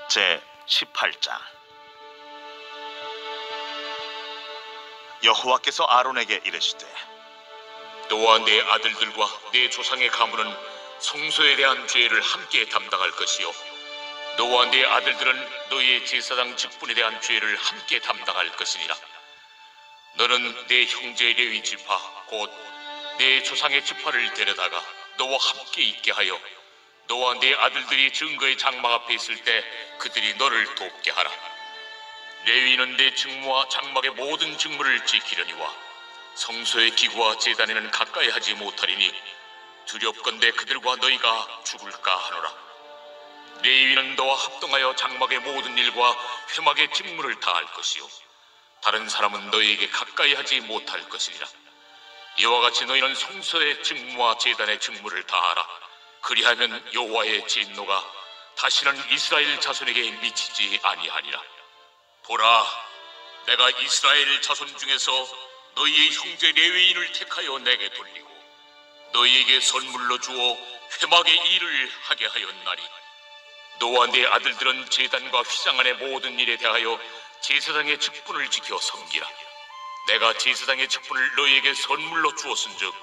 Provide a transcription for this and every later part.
제18장. 여호와께서 아론에게 이르시되 너와 내 아들들과 내 조상의 가문은 성소에 대한 죄를 함께 담당할 것이요 너와 내 아들들은 너희의 제사장 직분에 대한 죄를 함께 담당할 것이니라. 너는 내 형제 레위 지파 곧 내 조상의 지파를 데려다가 너와 함께 있게 하여 너와 내 아들들이 증거의 장막 앞에 있을 때 그들이 너를 돕게 하라. 레위는 내 직무와 장막의 모든 직무를 지키려니와 성소의 기구와 제단에는 가까이 하지 못하리니 두렵건대 그들과 너희가 죽을까 하노라. 레위는 너와 합동하여 장막의 모든 일과 회막의 직무를 다할 것이요 다른 사람은 너희에게 가까이 하지 못할 것이니라. 이와 같이 너희는 성소의 직무와 제단의 직무를 다하라. 그리하면 여호와의 진노가 다시는 이스라엘 자손에게 미치지 아니하니라. 보라, 내가 이스라엘 자손 중에서 너희의 형제 레위인을 택하여 내게 돌리고 너희에게 선물로 주어 회막의 일을 하게 하였나니 너와 내 아들들은 제단과 휘장 안의 모든 일에 대하여 제사장의 직분을 지켜 섬기라. 내가 제사장의 직분을 너희에게 선물로 주었은즉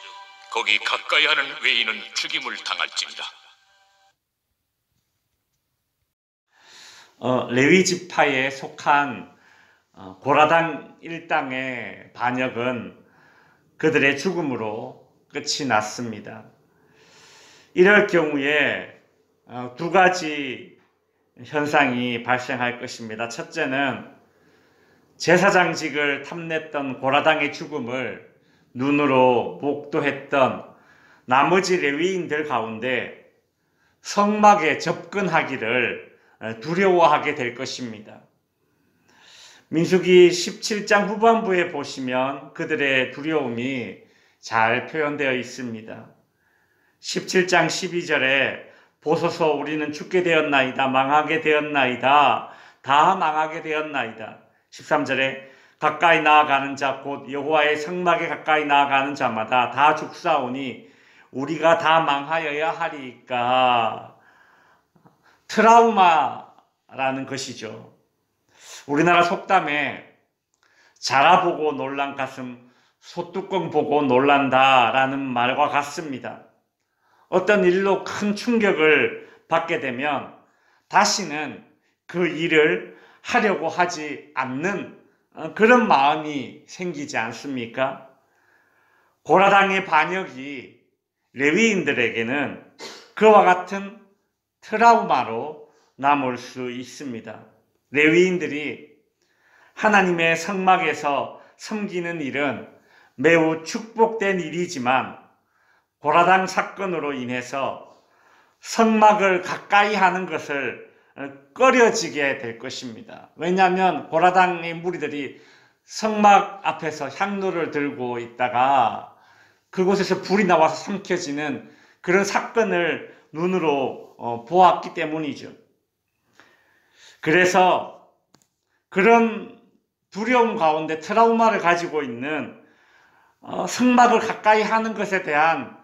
거기 가까이 하는 외인은 죽임을 당할지니라. 레위 지파에 속한 고라당 일당의 반역은 그들의 죽음으로 끝이 났습니다. 이럴 경우에 두 가지 현상이 발생할 것입니다. 첫째는 제사장직을 탐냈던 고라당의 죽음을 눈으로 목도했던 나머지 레위인들 가운데 성막에 접근하기를 두려워하게 될 것입니다. 민수기 17장 후반부에 보시면 그들의 두려움이 잘 표현되어 있습니다. 17장 12절에 보소서 우리는 죽게 되었나이다. 망하게 되었나이다. 다 망하게 되었나이다. 13절에 가까이 나아가는 자 곧 여호와의 성막에 가까이 나아가는 자마다 다 죽사오니 우리가 다 망하여야 하리까. 트라우마라는 것이죠. 우리나라 속담에 자라보고 놀란 가슴 소뚜껑 보고 놀란다 라는 말과 같습니다. 어떤 일로 큰 충격을 받게 되면 다시는 그 일을 하려고 하지 않는 그런 마음이 생기지 않습니까? 고라당의 반역이 레위인들에게는 그와 같은 트라우마로 남을 수 있습니다. 레위인들이 하나님의 성막에서 섬기는 일은 매우 축복된 일이지만 고라당 사건으로 인해서 성막을 가까이 하는 것을 꺼려지게 될 것입니다. 왜냐하면 고라당의 무리들이 성막 앞에서 향로를 들고 있다가 그곳에서 불이 나와서 삼켜지는 그런 사건을 눈으로 보았기 때문이죠. 그래서 그런 두려움 가운데 트라우마를 가지고 있는 성막을 가까이 하는 것에 대한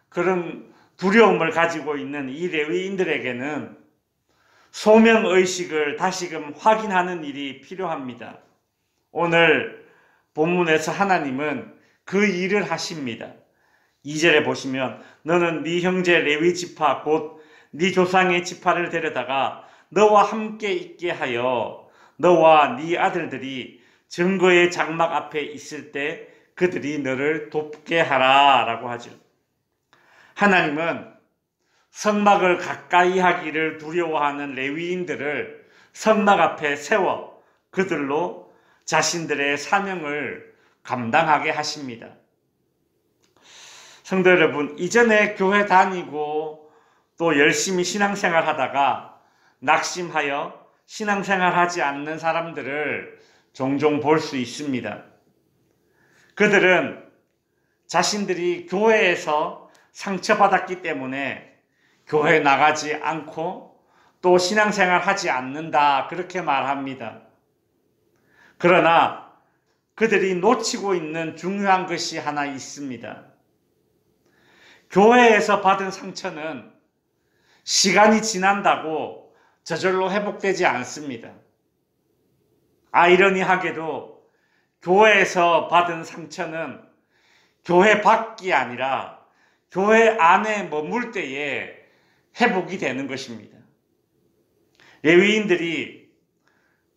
그런 두려움을 가지고 있는 이 레위인들에게는 소명의식을 다시금 확인하는 일이 필요합니다. 오늘 본문에서 하나님은 그 일을 하십니다. 2절에 보시면 너는 네 형제 레위 지파 곧 네 조상의 지파를 데려다가 너와 함께 있게 하여 너와 네 아들들이 증거의 장막 앞에 있을 때 그들이 너를 돕게 하라 라고 하죠. 하나님은 성막을 가까이 하기를 두려워하는 레위인들을 성막 앞에 세워 그들로 자신들의 사명을 감당하게 하십니다. 성도 여러분, 이전에 교회 다니고 또 열심히 신앙생활 하다가 낙심하여 신앙생활 하지 않는 사람들을 종종 볼 수 있습니다. 그들은 자신들이 교회에서 상처받았기 때문에 교회 나가지 않고 또 신앙생활 하지 않는다 그렇게 말합니다. 그러나 그들이 놓치고 있는 중요한 것이 하나 있습니다. 교회에서 받은 상처는 시간이 지난다고 저절로 회복되지 않습니다. 아이러니하게도 교회에서 받은 상처는 교회 밖이 아니라 교회 안에 머물 때에 회복이 되는 것입니다. 레위인들이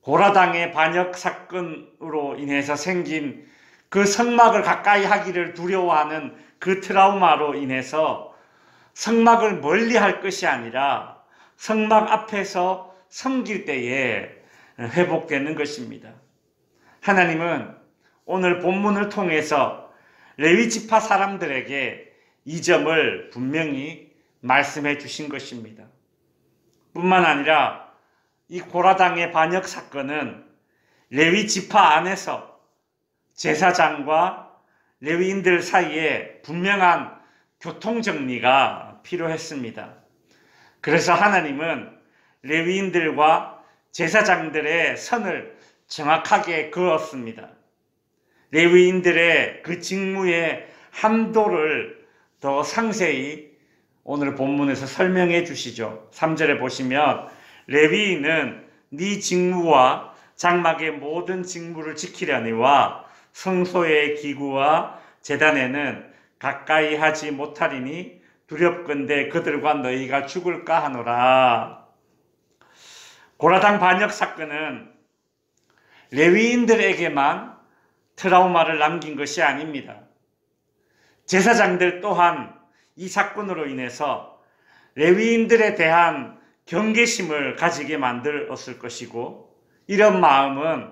고라당의 반역 사건으로 인해서 생긴 그 성막을 가까이 하기를 두려워하는 그 트라우마로 인해서 성막을 멀리 할 것이 아니라 성막 앞에서 섬길 때에 회복되는 것입니다. 하나님은 오늘 본문을 통해서 레위 지파 사람들에게 이 점을 분명히 말씀해 주신 것입니다. 뿐만 아니라 이 고라당의 반역 사건은 레위 지파 안에서 제사장과 레위인들 사이에 분명한 교통정리가 필요했습니다. 그래서 하나님은 레위인들과 제사장들의 선을 정확하게 그었습니다. 레위인들의 그 직무의 한도를 더 상세히 오늘 본문에서 설명해 주시죠. 3절에 보시면 레위인은 네 직무와 장막의 모든 직무를 지키려니와 성소의 기구와 제단에는 가까이 하지 못하리니 두렵건대 그들과 너희가 죽을까 하노라. 고라당 반역 사건은 레위인들에게만 트라우마를 남긴 것이 아닙니다. 제사장들 또한 이 사건으로 인해서 레위인들에 대한 경계심을 가지게 만들었을 것이고, 이런 마음은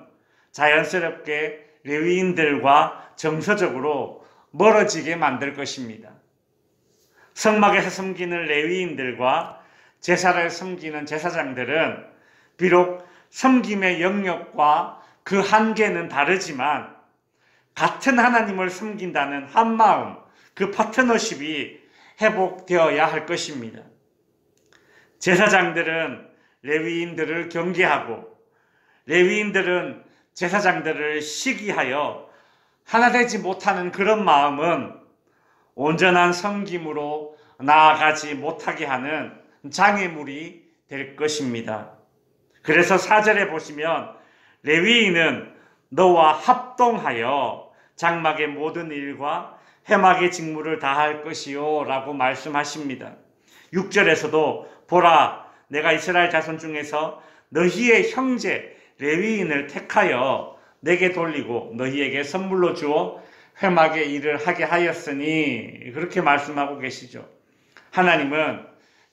자연스럽게 레위인들과 정서적으로 멀어지게 만들 것입니다. 성막에서 섬기는 레위인들과 제사를 섬기는 제사장들은 비록 섬김의 영역과 그 한계는 다르지만 같은 하나님을 섬긴다는 한마음, 그 파트너십이 회복되어야 할 것입니다. 제사장들은 레위인들을 경계하고 레위인들은 제사장들을 시기하여 하나 되지 못하는 그런 마음은 온전한 섬김으로 나아가지 못하게 하는 장애물이 될 것입니다. 그래서 4절에 보시면 레위인은 너와 합동하여 장막의 모든 일과 회막의 직무를 다할 것이요 라고 말씀하십니다. 6절에서도 보라, 내가 이스라엘 자손 중에서 너희의 형제 레위인을 택하여 내게 돌리고 너희에게 선물로 주어 회막의 일을 하게 하였으니, 그렇게 말씀하고 계시죠. 하나님은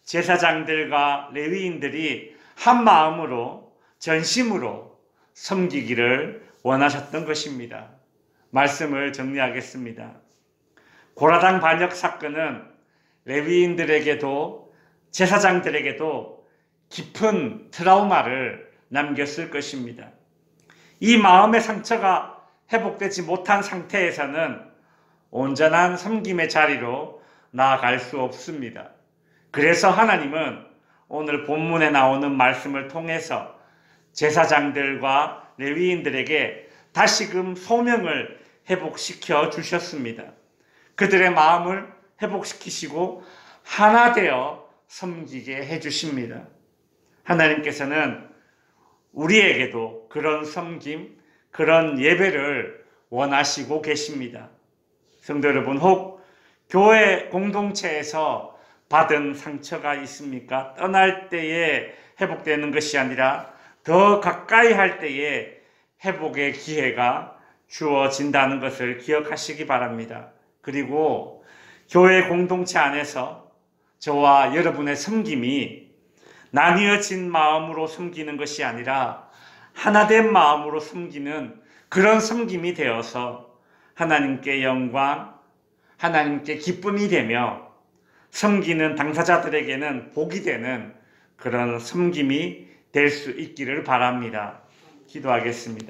제사장들과 레위인들이 한 마음으로 전심으로 섬기기를 원하셨던 것입니다. 말씀을 정리하겠습니다. 고라당 반역 사건은 레위인들에게도 제사장들에게도 깊은 트라우마를 남겼을 것입니다. 이 마음의 상처가 회복되지 못한 상태에서는 온전한 섬김의 자리로 나아갈 수 없습니다. 그래서 하나님은 오늘 본문에 나오는 말씀을 통해서 제사장들과 레위인들에게 다시금 소명을 회복시켜 주셨습니다. 그들의 마음을 회복시키시고 하나 되어 섬기게 해주십니다. 하나님께서는 우리에게도 그런 섬김, 그런 예배를 원하시고 계십니다. 성도 여러분, 혹 교회 공동체에서 받은 상처가 있습니까? 떠날 때에 회복되는 것이 아니라 더 가까이 할 때에 회복의 기회가 주어진다는 것을 기억하시기 바랍니다. 그리고 교회 공동체 안에서 저와 여러분의 섬김이 나뉘어진 마음으로 섬기는 것이 아니라 하나된 마음으로 섬기는 그런 섬김이 되어서 하나님께 영광, 하나님께 기쁨이 되며 섬기는 당사자들에게는 복이 되는 그런 섬김이 될 수 있기를 바랍니다. 기도하겠습니다.